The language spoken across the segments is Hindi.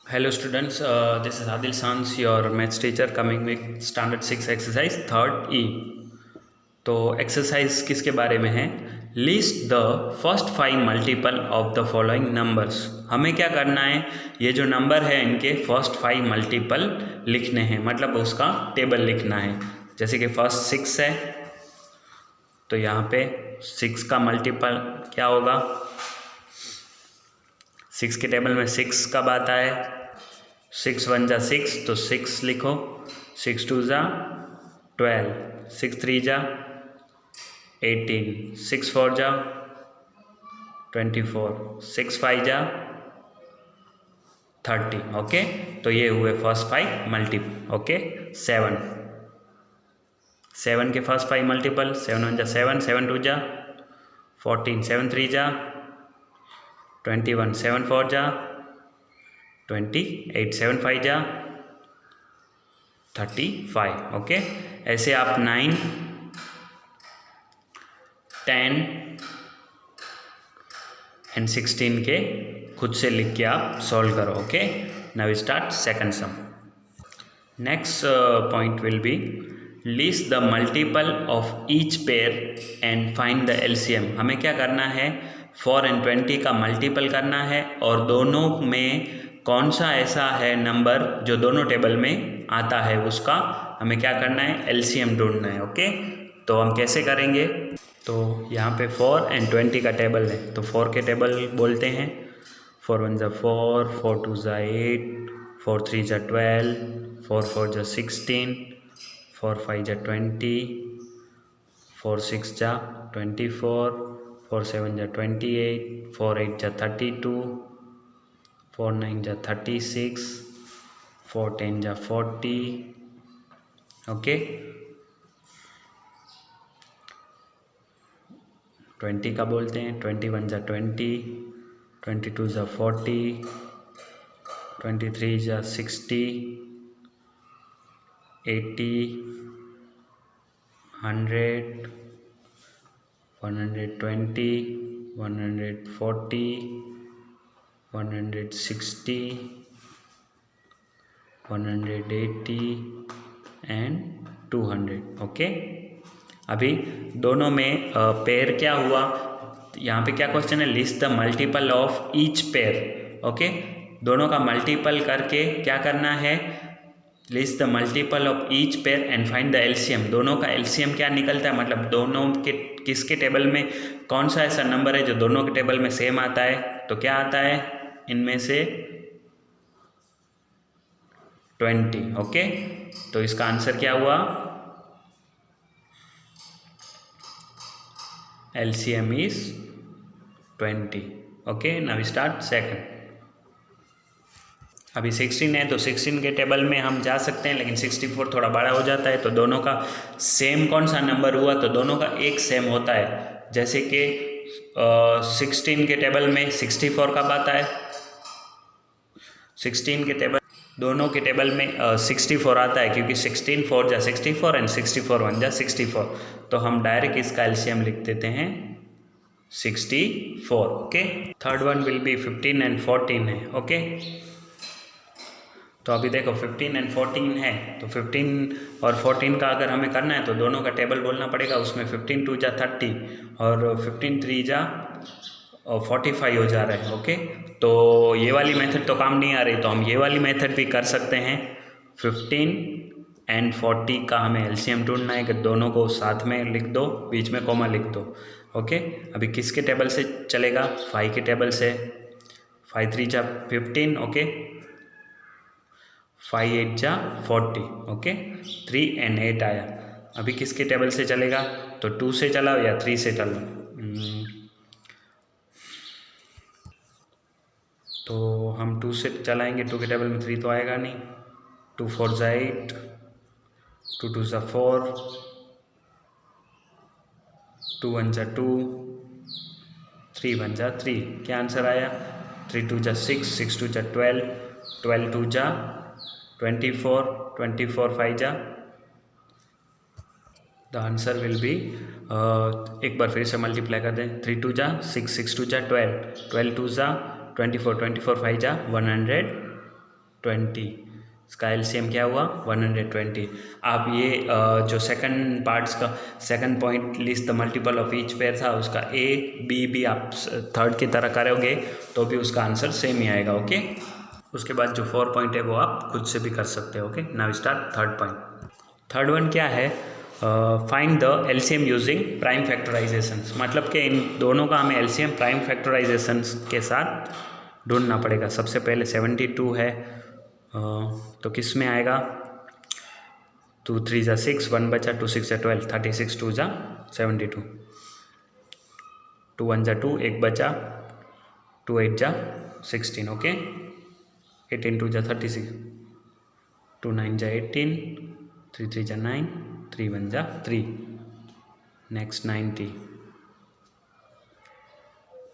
Hello students, this is Adil Sans, your maths teacher coming with standard 6 exercise third E। तो एक्सरसाइज किसके बारे में है? List the first 5 multiple of the following numbers. हमें क्या करना है, ये जो नंबर है इनके फर्स्ट 5 मल्टीपल लिखने हैं, मतलब उसका टेबल लिखना है। जैसे कि फर्स्ट 6 है तो यहाँ पे 6 का मल्टीपल क्या होगा, 6 के टेबल में 6 कब आता है, 6 1 जा 6 तो 6 लिखो, 6 2 जा 12, 6 3 जा 18, 6 4 जा 24, 6 5 जा 30। ओके, तो ये हुए फर्स्ट 5 मल्टीपल। ओके, 7 के फर्स्ट 5 मल्टीपल, 7 1 जा 7, 7 2 जा 14, 7 3 जा 21, 7 4 जा 28, 7 5 जा 35। ओके, ऐसे आप 9 10 एंड 16 के खुद से लिख के आप सॉल्व करो। Okay, now start second some. Next point will be list the multiple of each pair and find the LCM. हमें क्या करना है, 4 and 20 का मल्टीपल करना है और दोनों में कौन सा ऐसा है नंबर जो दोनों टेबल में आता है, उसका हमें क्या करना है, एलसीएम ढूंढना है। ओके, तो हम कैसे करेंगे, तो यहाँ पे 4 and 20 का टेबल है, तो 4 के टेबल बोलते हैं, 4 1 जा 4, 4 2 जा 8, 4 3 जा 12, 4 4 जा 16, 4 5 जा 20, 4 6 जा 24, 4 7 जा 28, 4 8 जा 32, 4 9 जा 36, 4 10 जा 40। ओके, 20 का बोलते हैं, 21 जा 20, 22 जा 40, 23 जा 60, 80, 100, 120, 140, 160, 180 एंड 200। ओके, अभी दोनों में पेयर क्या हुआ, यहाँ पे क्या क्वेश्चन है, list the multiple of each pair. Okay, दोनों का मल्टीपल करके क्या करना है, list the multiple of each pair and find the LCM. दोनों का एलसीएम क्या निकलता है, मतलब दोनों के किसके टेबल में कौन सा ऐसा नंबर है जो दोनों के टेबल में सेम आता है, तो क्या आता है इनमें से 20। ओके, तो इसका आंसर क्या हुआ, LCM is 20। Okay, now start second. अभी 16 है तो 16 के टेबल में हम जा सकते हैं, लेकिन 64 थोड़ा बड़ा हो जाता है, तो दोनों का सेम कौन सा नंबर हुआ, तो दोनों का एक सेम होता है। जैसे कि 16 के टेबल में 64 कब आता है, 16 के टेबल दोनों के टेबल में 64 आता है, क्योंकि 16 4 जा 64 एंड 64 1 जा 64। तो हम डायरेक्ट इसका एलसीएम लिख देते हैं 64। Okay, third one will B 15 and 14 है। ओके, तो अभी देखो 15 एंड 14 है, तो 15 और 14 का अगर हमें करना है तो दोनों का टेबल बोलना पड़ेगा। उसमें 15 2 जा 30 और 15 3 जा 45 हो जा रहा है। ओके, तो ये वाली मेथड तो काम नहीं आ रही, तो हम ये वाली मेथड भी कर सकते हैं। 15 एंड 40 का हमें एलसीएम ढूंढना है कि दोनों को साथ में लिख दो, बीच में कॉमा लिख दो। ओके, अभी किसके टेबल से चलेगा, 5 के टेबल से, 5 3 जा 15। ओके, 5 8 जा 40। ओके, 3 and 8 आया। अभी किसके टेबल से चलेगा, तो 2 से चलाओ या 3 से चलाओ, तो हम 2 से चलाएंगे। 2 के टेबल में 3 तो आएगा नहीं, 2 4 जा 8, 2 2 जा 4, 2 1 जा 2, 3 1 जा 3। क्या आंसर आया, 3 2 जा 6, 6 2 जा 12, 12 2 जा 24, 24 5 जा, द आंसर विल बी, एक बार फिर से मल्टीप्लाई कर दें, 3 2 जा 6, 6 2 जा 12, 12 2 जा 24, 24 5 जा 100 20, इसका एलसीएम क्या हुआ 120। आप ये जो सेकंड पार्ट्स का second point list the multiple of each pair था, उसका ए बी भी आप थर्ड की तरह करोगे तो भी उसका आंसर सेम ही आएगा। ओके, उसके बाद जो 4 पॉइंट है वो आप खुद से भी कर सकते हो। Okay, now start third point. Third one क्या है, find the LCM using prime factorisation. मतलब कि इन दोनों का हमें एलसीएम प्राइम फैक्टराइजेशन के साथ ढूंढना पड़ेगा। सबसे पहले 72 है, तो किस में आएगा, 2 3 जा 6, 1 बचा, 2 6 जा 12, 36 2 जा 72, 2 1 जा 2, 1 बचा, 2 8 जा 16। ओके, 18 2 जा 36, 2 9 जा 18, 3 3 जा 9, 3 1 जा 3, नेक्स्ट 90,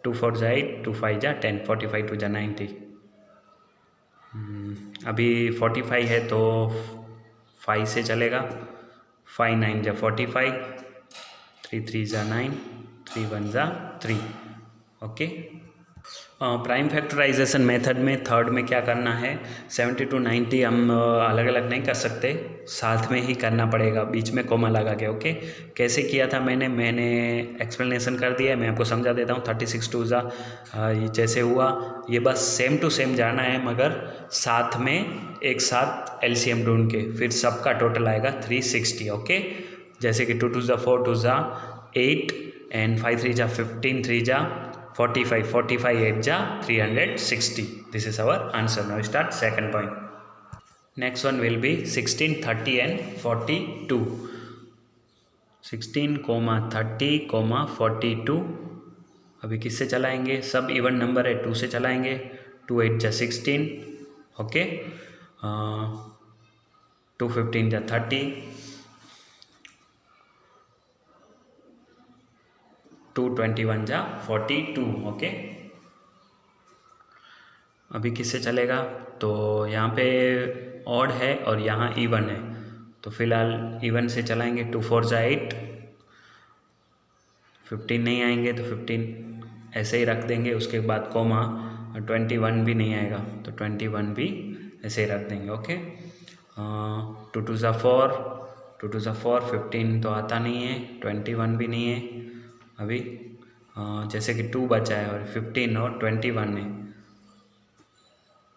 2 4 जा 8, 2 5 जा 10, 45 2 जा 90। अभी 45 है तो 5 से चलेगा, 5 9 जा 45, 3 3 जा 9, 3 1 जा 3। ओके, प्राइम फैक्टराइजेशन मेथड में थर्ड में क्या करना है, 70 to 90 हम अलग अलग नहीं कर सकते, साथ में ही करना पड़ेगा, बीच में कोमा लगा के। ओके, कैसे किया था मैंने एक्सप्लेनेशन कर दिया है, मैं आपको समझा देता हूँ। 36 2 जा जैसे हुआ, ये बस सेम टू सेम जाना है, मगर साथ में एक साथ एलसीएम ढूंढ के, फिर सबका टोटल आएगा 360। ओके, जैसे कि 2 2 जा 4, 2 जा 8 एंड 5 3 जा 15, 3 जा 45, 45 8 जा 360। This is our answer. Now start second point. Next one will be 16, 30 and 42. 16, 30, 42। अभी किससे चलाएंगे, सब इवन नंबर है, 2 से चलाएंगे, 2 8 जा 16। ओके, 2 15 जा 30, 2 21 जा 42। ओके, अभी किससे चलेगा, तो यहाँ पे ऑड है और यहाँ इवन है, तो फिलहाल इवन से चलाएंगे। 2 4 जा 8, 15 नहीं आएंगे तो 15 ऐसे ही रख देंगे, उसके बाद कोमा, 21 भी नहीं आएगा तो 21 भी ऐसे ही रख देंगे। ओके, 2 2 जा 4, 2 2 जा 4, 15 तो आता नहीं है, 21 भी नहीं है अभी, जैसे कि 2 बचा है और 15 और 21 है,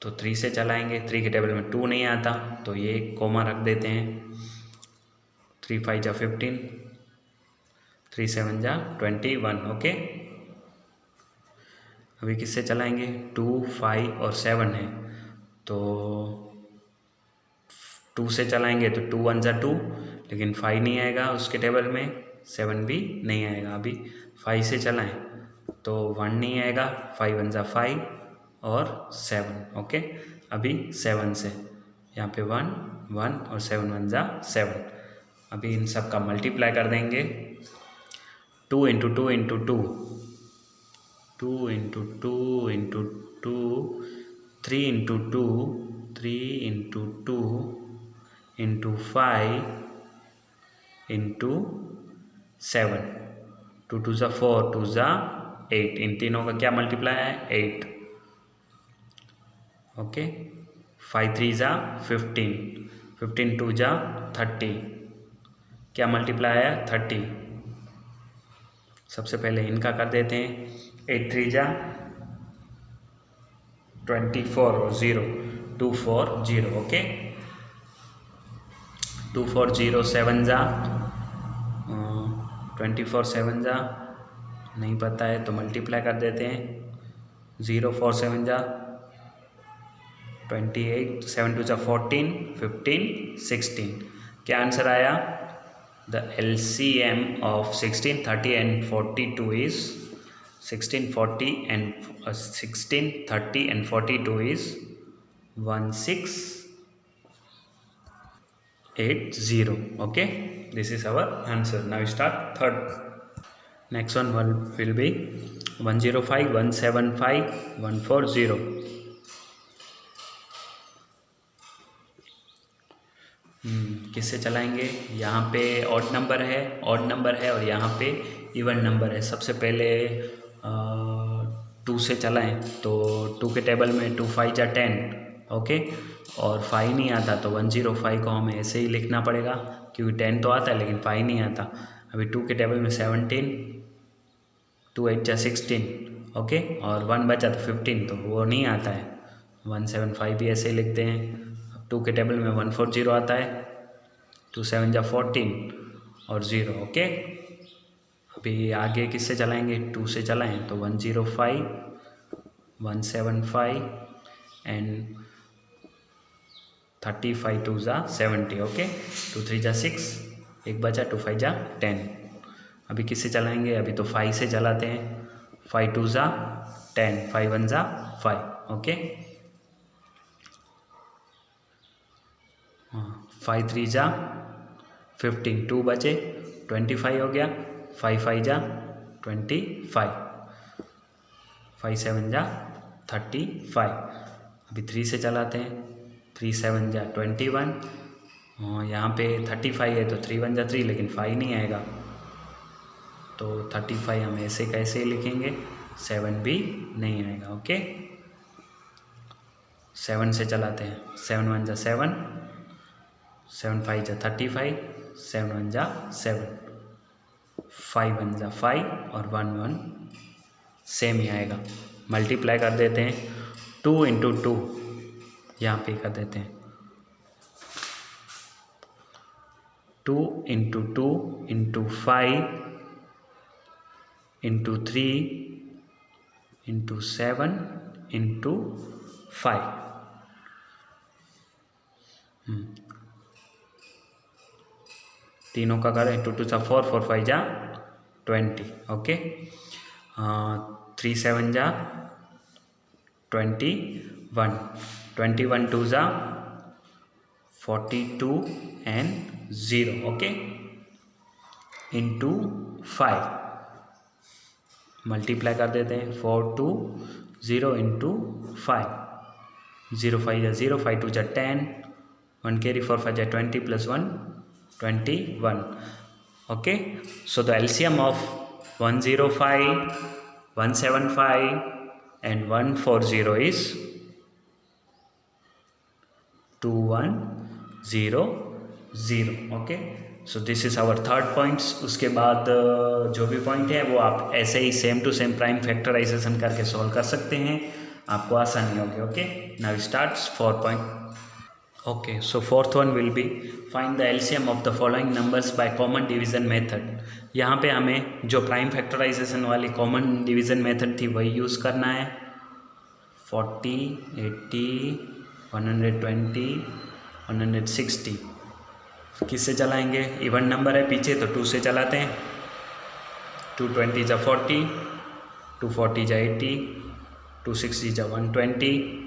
तो 3 से चलाएंगे। 3 के टेबल में 2 नहीं आता तो ये कोमा रख देते हैं। 3 5 जा 15, 3 7 जा 21। ओके, अभी किससे चलाएंगे, 2 5 और 7 है, तो 2 से चलाएंगे तो 2 1 जा 2, लेकिन 5 नहीं आएगा उसके टेबल में, 7 भी नहीं आएगा। अभी 5 से चलाएं तो 1 नहीं आएगा, 5 1 जा 5 और 7। ओके, अभी 7 से यहाँ पे 1 1 और 7 1 जा 7। अभी इन सब का मल्टीप्लाई कर देंगे, 2 into 2 into 2, 2 into 2 into 2, 3 into 2, 3 into 2 into 5 into 7, 2 2 जा 4, 2 जा 8, इन तीनों का क्या मल्टीप्लाई है, 8। ओके, 5 3 जा 15, 15 2 जा 30, क्या मल्टीप्लाई है, 30। सबसे पहले इनका कर देते हैं, 8 3 जा 24 और 0, 2 4 0। ओके, 2 4 0, 7 जा 24, 7 जा नहीं पता है तो मल्टीप्लाई कर देते हैं, 0 4 7 जा 28, 7 2 जा 14, 15 16। क्या आंसर आया, the LCM of 16 30 and 42 is 16 30 and 42 is 1680. Okay, this is our answer. Now start third. Next one will be 105 175 140. किससे चलाएंगे, यहाँ पे ऑड नंबर है और यहाँ पे इवन नंबर है। सबसे पहले 2 से चलाएं तो 2 के टेबल में 2 5 जा 10, ओके। और 5 नहीं आता तो 105 को हमें ऐसे ही लिखना पड़ेगा, क्योंकि 10 तो आता है लेकिन 5 नहीं आता। अभी 2 के टेबल में 17, 2 8 जा 16, ओके, और 1 बचा तो 15, तो वो नहीं आता है। 175 भी ऐसे ही लिखते हैं। अब 2 के टेबल में 140 आता है, 2 7 जा 14 और 0, ओके। अभी आगे किससे चलाएंगे, 2 से चलाएं तो 105, 175 एंड 35 2 जा 70, ओके। 2 3 जा 6, एक बचा, 2 5 जा 10। अभी किससे चलाएंगे, अभी तो 5 से चलाते हैं। 5 2 जा 10, 5 1 जा 5, ओके। 5 3 जा 15, 2 बचे, 25 हो गया। 5 5 जा 25, 5 7 जा 35। अभी 3 से चलाते हैं। 3 7 जा 21, यहाँ पे 35 है तो 3 1 जा 3, लेकिन 5 नहीं आएगा तो 35 हम ऐसे कैसे लिखेंगे, 7 भी नहीं आएगा, ओके। 7 से चलाते हैं। 7 1 जा 7, 7 5 जा 35, 7 1 जा 7, 5 1 जा 5 और 1 1 सेम ही आएगा। मल्टीप्लाई कर देते हैं। 2 इंटू 2 यहाँ पे कर देते हैं। 2 into 2 into 5 into 3 into 7 into 5। तीनों का करें, 2 2 जा 4, 4 5 जा 20, ओके। 3 7 जा 21, 21 2 जा 42 एंड 0, ओके, इंटू 5। मल्टीप्लाई कर देते हैं। 4 2 0 इंटू 5, 0 5 जा 0, 5 2 जा 10, 1 carry 4 5 जा 20 plus 1 21, okay. So the LCM of 105, 175 and 140 is 2100, okay. So this is our third points. उसके बाद जो भी पॉइंट है वो आप ऐसे ही same to same prime factorization करके सॉल्व कर सकते हैं, आपको आसानी होगी, okay. Now starts 4 point, okay. So fourth one will be find the LCM of the following numbers by common division method. यहाँ पे हमें जो प्राइम फैक्टराइजेशन वाली कॉमन डिवीज़न मेथड थी वही यूज़ करना है। 40 80 120 160 किससे चलाएंगे, इवन नंबर है पीछे तो 2 से चलाते हैं। 220 जा 40, 240 जा 80, 260 जा 120,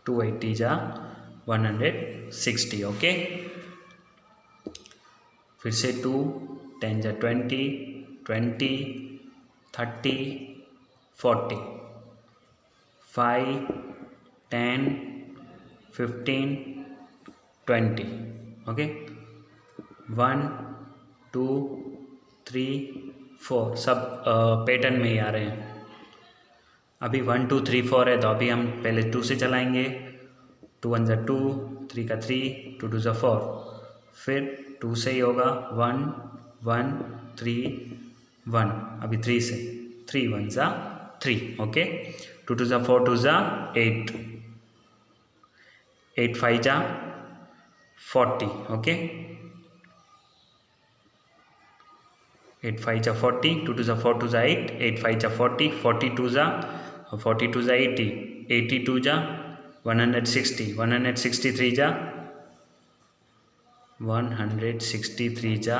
280 जा 160, ओके। फिर से 2 10 जा 20 20 30 40, 5 10 15 20, ओके। 1 2 3 4 सब पैटर्न में ही आ रहे हैं। अभी 1 2 3 4 है तो अभी हम पहले 2 से चलाएंगे। 2 1 जा 2, 3 का 3, 2 2 जा 4, फिर 2 से ही होगा 1 1 3 1, अभी 3 से 3 1 जा 3, ओके। 2 2 जा 4, 2 जा 8, 8 5 जा 40, ओके। 8 5 जा 40, 2 2 जा 4, 2 जा 8, 8 5 जा 40, 42 जा 80, 82 जा 160, 163 जा 163 जा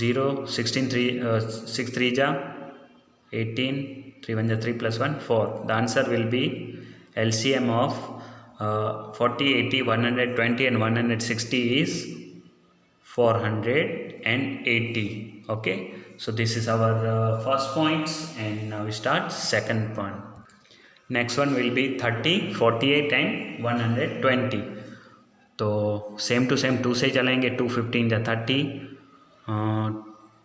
0, 63 जा 18, 3 1 जा 3 plus 1 4. The answer will be LCM of 40, 80, 120 and 160 is 480. Okay, so this is our first points, and now we start second point. Next one will be 30, 48 and 120. तो सेम टू सेम 2 से चलेंगे। 2 15 जा 30,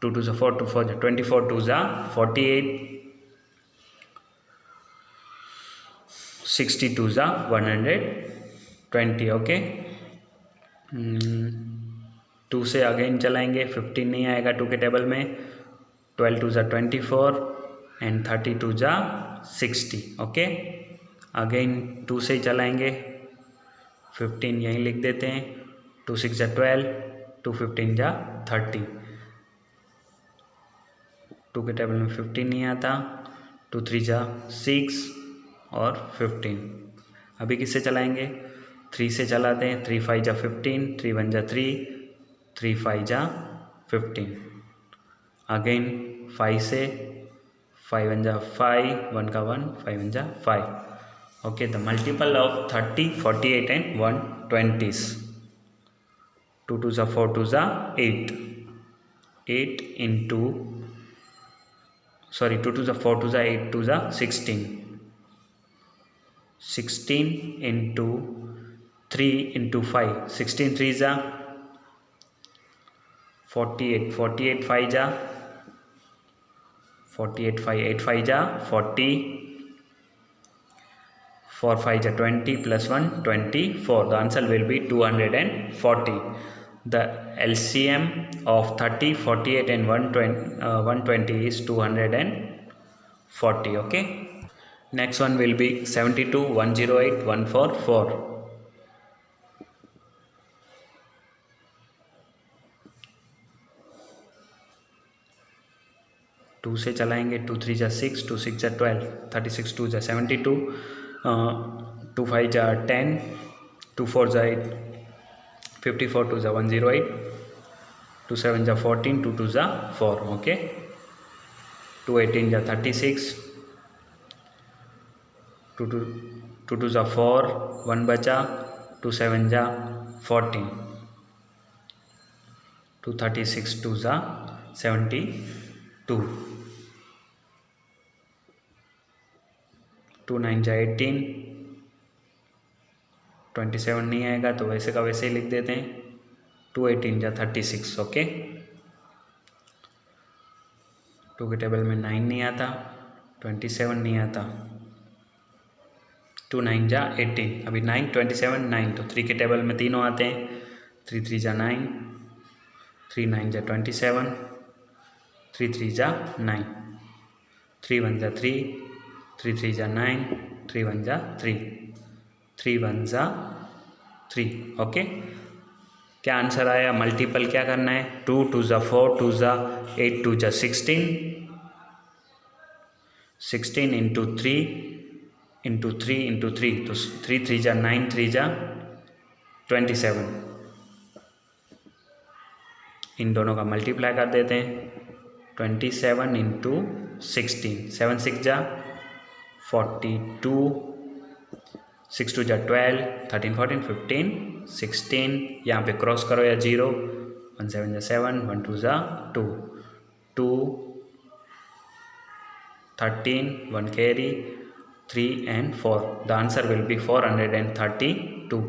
2 2 जा 4, 2 4 जा 24, 2 जा 48, 62 ज़ा 120, ओके। 2 से अगेन चलाएंगे, 15 नहीं आएगा 2 के टेबल में। 12 2 ज़ा 24 एंड 32 ज़ा 60, ओके। अगेन 2 से ही चलाएंगे, 15 यहीं लिख देते हैं। 2 6 ज़ा 12, 2 15 ज़ा 30। 2 के टेबल में 15 नहीं आता। 2 3 ज़ा 6 और 15। अभी किससे चलाएंगे? 3 से चलाते हैं। 3 5 ज़ा 15, 3 1 ज़ा 3, 3 5 ज़ा 15। अगेन 5 से, 5 1 ज़ा 5, 1 का 1, 5 1 ज़ा 5, okay. The multiple of 30, 48 and 120s। 2 2 ज़ा 4, 2 ज़ा 8, 8 इंटू, सॉरी 2 2 ज़ा 4, 2 ज़ा 8, 2 ज़ा 16, 16 इंटू 3 इंटू 5, 16 3 ज़ा 48, 48 5 ज़ा 48 5, 8 5 ज़ा 40, 4 5 ज़ा 20 plus 1 24. The answer will be 240. The LCM of 30, 48 and 120 is 240, okay. Next one will be 72, 108, 144. 2 से चलाएंगे। 2 3 ज़ा 6, 2 6 ज़ा 12, 36 2 ज़ा 72, 2 5 ज़ा 10, 2 4 ज़ा 8, 54 2 ज़ा 108, 2 7 ज़ा 14, 2 2 ज़ा 4, ओके। 2 18 ज़ा 36, 2 2 ज़ा 4, 1 बचा, 2 7 ज़ा 14, 2 36 2 ज़ा 72, 2 9 ज़ा 18, 27 नहीं आएगा तो वैसे का वैसे ही लिख देते हैं। 2 18 ज़ा 36, ओके। 2 के टेबल में 9 नहीं आता, 27 नहीं आता। 2 9 ज़ा 18, अभी 9 27 9, तो 3 के टेबल में तीनों आते हैं। 3 3 ज़ा 9, 3 9 ज़ा 27, 3 3 ज़ा 9, 3 1 ज़ा 3, 3 3 ज़ा 9, 3 1 ज़ा 3, 3 1 ज़ा 3, ओके। क्या आंसर आया? मल्टीपल क्या करना है? 2 2 ज़ा 4, 2 ज़ा 8, 2 ज़ा 16, 16 इंटू 3 इंटू 3 इंटू 3, तो 3 3 ज़ा 9, 3 ज़ा 27। इन दोनों का मल्टीप्लाई कर देते हैं। 27 इंटू 16, 7 6 ज़ा 42, 6 2 ज़ा 12, 13 14 15 16, यहाँ पे क्रॉस करो या 0, 1 7 ज़ा 7, 1 2 ज़ा 2, 2 13, 1 carry, 3 and 4. The answer will be 432.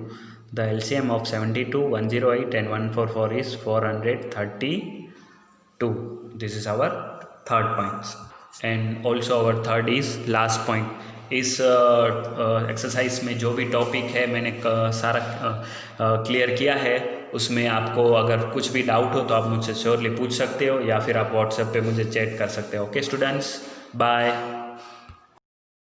The LCM of 72, 108 and 144 is 432. This is our third point, and also our third is last point. इस एक्सरसाइज में जो भी टॉपिक है मैंने सारा क्लियर किया है। उसमें आपको अगर कुछ भी डाउट हो तो आप मुझसे श्योरली पूछ सकते हो, या फिर आप व्हाट्सएप पे मुझे चैट कर सकते हो। Okay students, bye.